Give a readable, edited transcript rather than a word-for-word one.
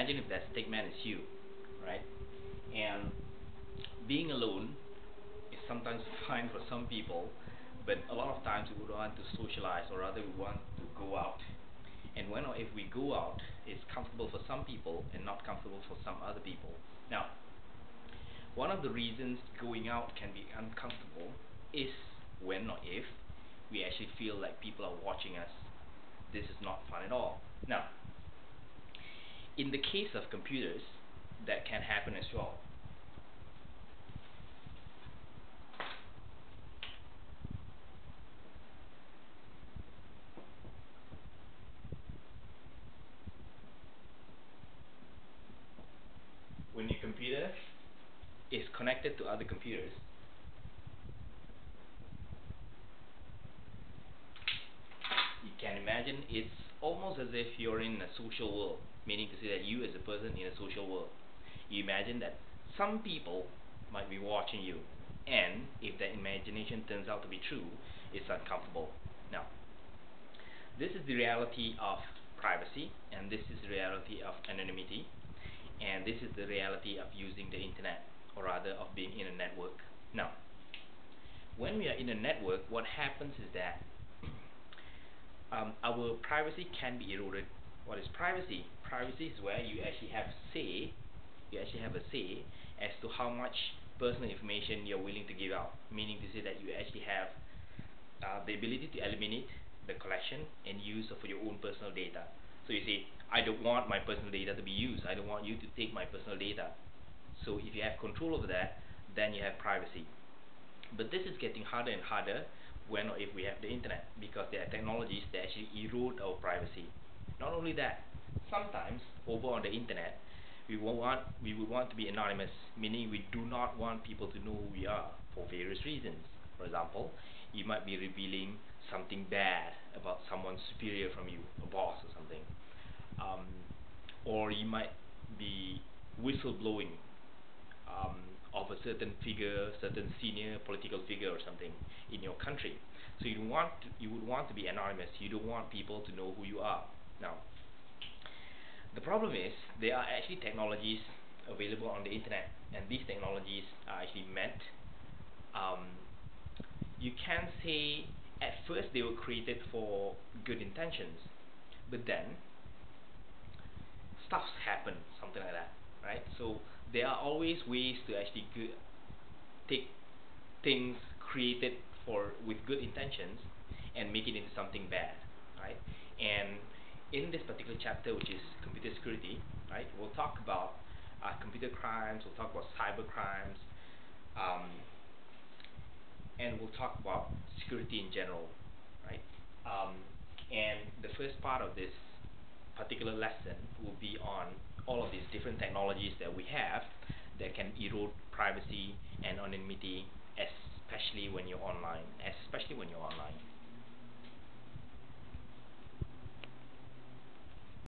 imagine if that stick man is you, right? And being alone is sometimes fine for some people, but a lot of times we would want to socialize, or rather we want to go out. And when or if we go out, it's comfortable for some people and not comfortable for some other people. Now, one of the reasons going out can be uncomfortable is when or if we actually feel like people are watching us. This is not fun at all. Now, in the case of computers, that can happen as well. When your computer is connected to other computers, you can imagine it's almost as if you're in a social world, meaning to say that you as a person in a social world. You imagine that some people might be watching you, and if that imagination turns out to be true, it's uncomfortable. Now, this is the reality of privacy, and this is the reality of anonymity, and this is the reality of using the internet, or rather of being in a network. Now, when we are in a network, what happens is that our privacy can be eroded. What is privacy? Privacy is where you actually have say. You actually have a say as to how much personal information you're willing to give out. Meaning to say that you actually have the ability to eliminate the collection and use of your own personal data. So you say, I don't want my personal data to be used. I don't want you to take my personal data. So if you have control over that, then you have privacy. But this is getting harder and harder when or if we have the internet, because there are technologies that actually erode our privacy. Not only that, sometimes over on the internet we would want to be anonymous, meaning we do not want people to know who we are for various reasons. For example, you might be revealing something bad about someone superior from you, a boss or something, or you might be whistleblowing of a certain figure, certain senior political figure or something in your country. So you would want to be anonymous. You don't want people to know who you are. Now, the problem is there are actually technologies available on the internet, and these technologies are actually meant. You can say at first they were created for good intentions, but then stuffs happen, something like that, right? So there are always ways to actually take things created with good intentions and make it into something bad, right? And in this particular chapter, which is computer security, right, we'll talk about computer crimes, we'll talk about cyber crimes, and we'll talk about security in general, right? And the first part of this particular lesson will be on all of these different technologies that we have that can erode privacy and anonymity, especially when you're online.